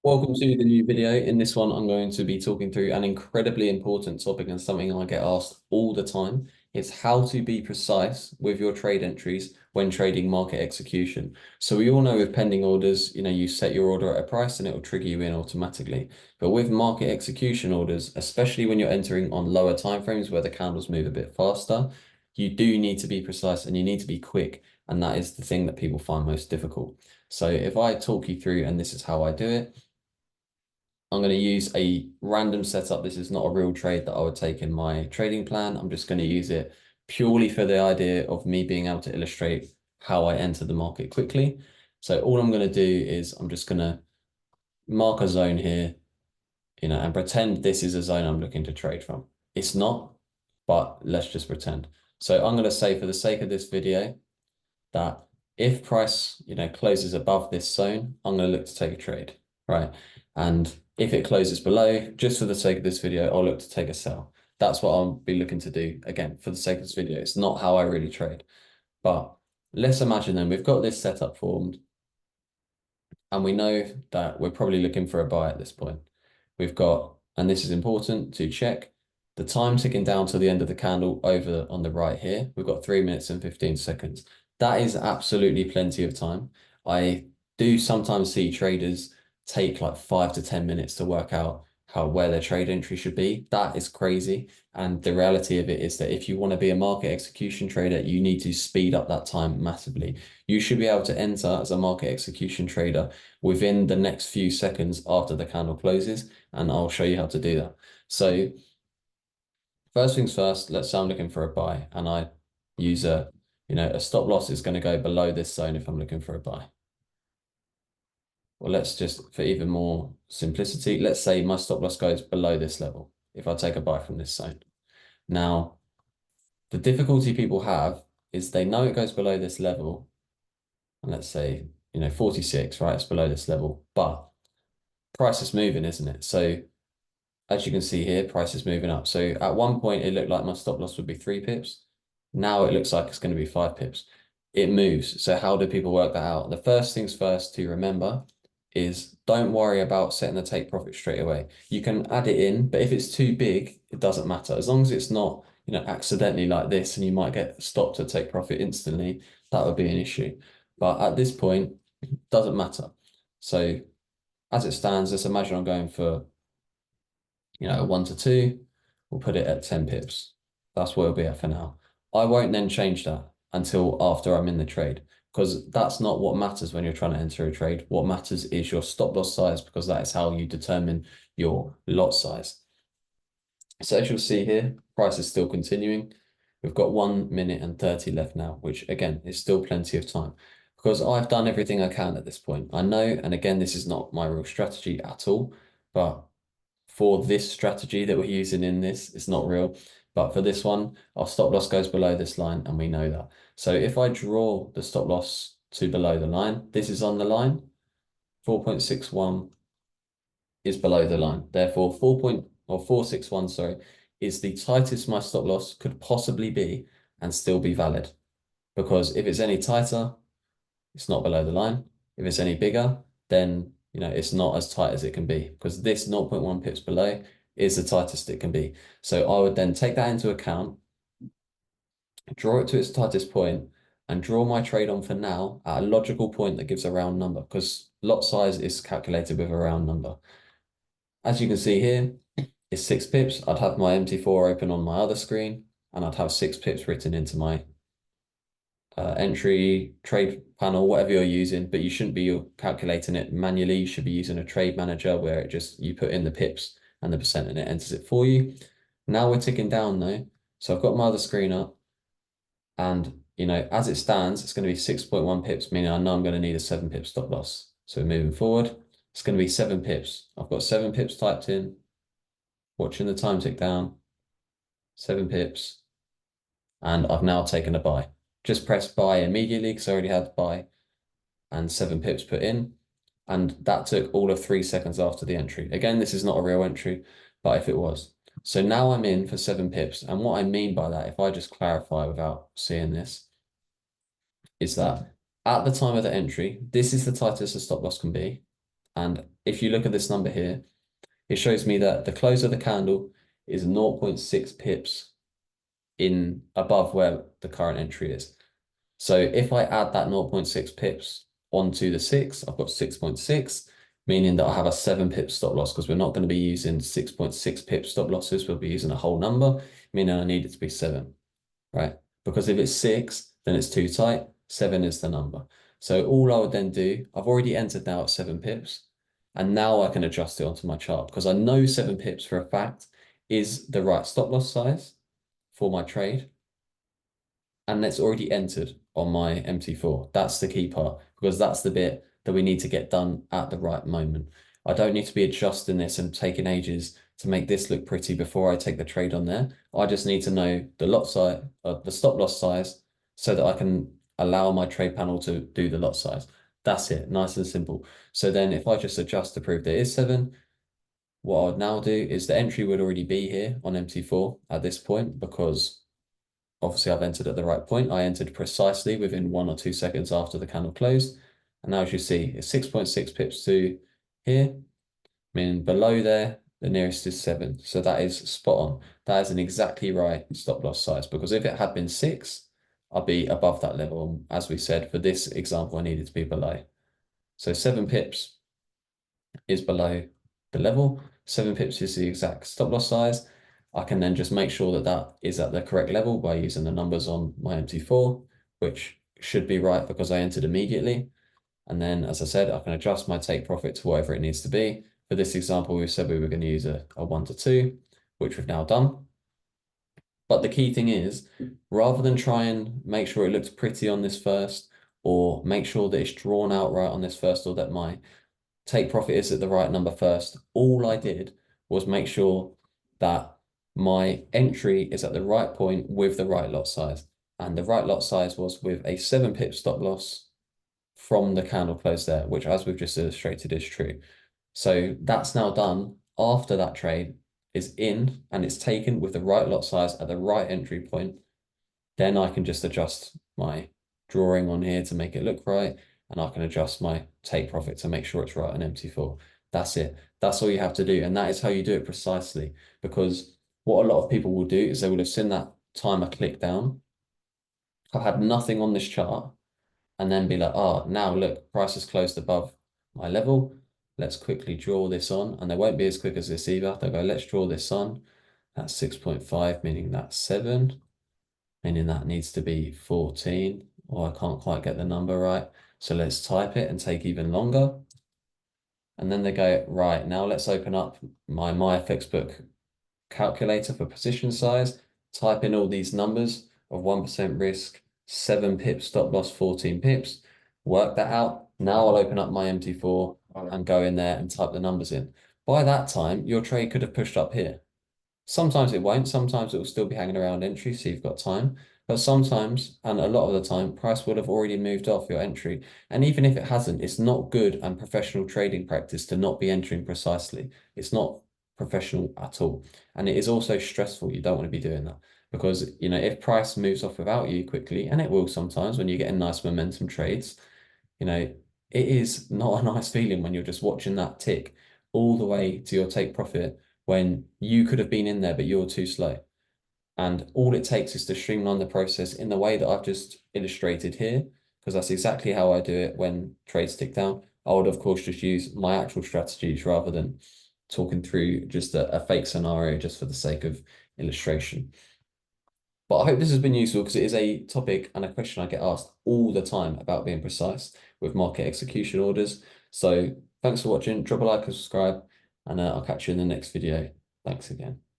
Welcome to the new video. In this one, I'm going to be talking through an incredibly important topic and something I get asked all the time. It's how to be precise with your trade entries when trading market execution. So we all know with pending orders, you set your order at a price and it will trigger you in automatically. But with market execution orders, especially when you're entering on lower timeframes where the candles move a bit faster, you do need to be precise and you need to be quick. And that is the thing that people find most difficult. So if I talk you through, and this is how I do it, I'm going to use a random setup. This is not a real trade that I would take in my trading plan. I'm just going to use it purely for the idea of me being able to illustrate how I enter the market quickly. So all I'm going to do is I'm just going to mark a zone here, and pretend this is a zone I'm looking to trade from. It's not, but let's just pretend. So I'm going to say for the sake of this video that if price, closes above this zone, I'm going to look to take a trade, right? And if it closes below, just for the sake of this video, I'll look to take a sell. That's what I'll be looking to do. Again, for the sake of this video, it's not how I really trade. But let's imagine then we've got this setup formed and we know that we're probably looking for a buy at this point. We've got, and this is important to check, the time ticking down to the end of the candle over on the right here. We've got 3 minutes and 15 seconds. That is absolutely plenty of time. I do sometimes see traders take like 5 to 10 minutes to work out where their trade entry should be. That is crazy. And the reality of it is that if you want to be a market execution trader, you need to speed up that time massively. You should be able to enter as a market execution trader within the next few seconds after the candle closes, and I'll show you how to do that. So first things first, let's say I'm looking for a buy and I use a stop loss is going to go below this zone if I'm looking for a buy. Well, let's just, for even more simplicity, let's say my stop loss goes below this level if I take a buy from this zone. Now, the difficulty people have is they know it goes below this level, and let's say, 46, right? It's below this level, but price is moving, isn't it? So as you can see here, price is moving up. So at one point, it looked like my stop loss would be 3 pips. Now it looks like it's going to be 5 pips. It moves. So how do people work that out? The first things first to remember is don't worry about setting the take profit straight away. You can add it in, but if it's too big, it doesn't matter. As long as it's not, accidentally like this and you might get stopped to take profit instantly, that would be an issue. But at this point, it doesn't matter. So as it stands, let's imagine I'm going for, a 1 to 2. We'll put it at 10 pips. That's where it'll be at for now. I won't then change that until after I'm in the trade, because that's not what matters when you're trying to enter a trade. What matters is your stop loss size, because that is how you determine your lot size. So as you'll see here, price is still continuing. We've got 1 minute and 30 left now, which again is still plenty of time because I've done everything I can at this point. I know, and again, this is not my real strategy at all, but for this strategy that we're using in this, it's not real. But for this one, our stop loss goes below this line, and we know that. So if I draw the stop loss to below the line, this is on the line, 4.61 is below the line. Therefore, 4.461, sorry, is the tightest my stop loss could possibly be and still be valid. Because if it's any tighter, it's not below the line. If it's any bigger, then it's not as tight as it can be, because this 0.1 pips below is the tightest it can be. So I would then take that into account, draw it to its tightest point, and draw my trade on for now at a logical point that gives a round number, because lot size is calculated with a round number. As you can see here, it's 6 pips. I'd have my MT4 open on my other screen, and I'd have 6 pips written into my entry trade panel, whatever you're using, but you shouldn't be calculating it manually. You should be using a trade manager where you put in the pips and the percent and it enters it for you. Now we're ticking down though. So I've got my other screen up, and as it stands, it's going to be 6.1 pips, meaning I know I'm going to need a 7 pip stop loss. So moving forward, it's going to be 7 pips. I've got 7 pips typed in, watching the time tick down, 7 pips, and I've now taken a buy. Just press buy immediately because I already had buy and 7 pips put in. And that took all of 3 seconds after the entry. Again, this is not a real entry, but if it was. So now I'm in for 7 pips. And what I mean by that, if I just clarify without seeing this, is that at the time of the entry, this is the tightest the stop loss can be. And if you look at this number here, it shows me that the close of the candle is 0.6 pips in above where the current entry is. So if I add that 0.6 pips onto the 6, I've got 6.6, meaning that I have a 7 pip stop loss, because we're not going to be using 6.6 pip stop losses. We'll be using a whole number, meaning I need it to be 7, right? Because if it's 6, then it's too tight. 7 is the number. So all I would then do, I've already entered now at 7 pips, and now I can adjust it onto my chart because I know 7 pips for a fact is the right stop loss size for my trade. And it's already entered on my MT4. That's the key part, because that's the bit that we need to get done at the right moment. I don't need to be adjusting this and taking ages to make this look pretty before I take the trade on there. I just need to know the lot size, the stop loss size, so that I can allow my trade panel to do the lot size. That's it, nice and simple. So then if I just adjust to prove there is 7, what I would now do is the entry would already be here on MT4 at this point, because obviously I've entered at the right point. I entered precisely within 1 or 2 seconds after the candle closed. And now as you see, it's 6.6 pips to here. Meaning below there, the nearest is 7. So that is spot on. That is an exactly right stop loss size, because if it had been 6, I'd be above that level. As we said, for this example, I needed to be below. So 7 pips is below the level. 7 pips is the exact stop loss size. I can then just make sure that that is at the correct level by using the numbers on my MT4, which should be right because I entered immediately. And then, as I said, I can adjust my take profit to whatever it needs to be. For this example, we said we were going to use a 1 to 2, which we've now done. But the key thing is, rather than try and make sure it looks pretty on this first, or make sure that it's drawn out right on this first, or that my take profit is at the right number first, all I did was make sure that my entry is at the right point with the right lot size. And the right lot size was with a 7 pip stop loss from the candle close there, which, as we've just illustrated, is true. So that's now done after that trade is in and it's taken with the right lot size at the right entry point. Then I can just adjust my drawing on here to make it look right, and I can adjust my take profit to make sure it's right on MT4. That's it. That's all you have to do. And that is how you do it precisely, because what a lot of people will do is they will have seen that timer click down. I've had nothing on this chart, and then be like, oh, now look, price is closed above my level. Let's quickly draw this on. And they won't be as quick as this either. They'll go, let's draw this on. That's 6.5, meaning that's 7, meaning that needs to be 14, or I can't quite get the number right. So let's type it and take even longer. And then they go, right, now let's open up my MyFXBook calculator for position size, type in all these numbers of 1% risk, 7 pips stop loss, 14 pips, work that out. Now I'll open up my MT4 and go in there and type the numbers in. By that time, your trade could have pushed up here. Sometimes it won't, sometimes it will still be hanging around entry, so you've got time. But sometimes, and a lot of the time, price will have already moved off your entry. And even if it hasn't, it's not good and professional trading practice to not be entering precisely. It's not professional at all. And it is also stressful. You don't want to be doing that, because, you know, if price moves off without you quickly, and it will sometimes when you're getting nice momentum trades, you know, it is not a nice feeling when you're just watching that tick all the way to your take profit when you could have been in there, but you're too slow. And all it takes is to streamline the process in the way that I've just illustrated here, because that's exactly how I do it when trades tick down. I would, of course, just use my actual strategies rather than talking through just a fake scenario just for the sake of illustration. But I hope this has been useful, because it is a topic and a question I get asked all the time about being precise with market execution orders. So thanks for watching. Drop a like and subscribe, and I'll catch you in the next video. Thanks again.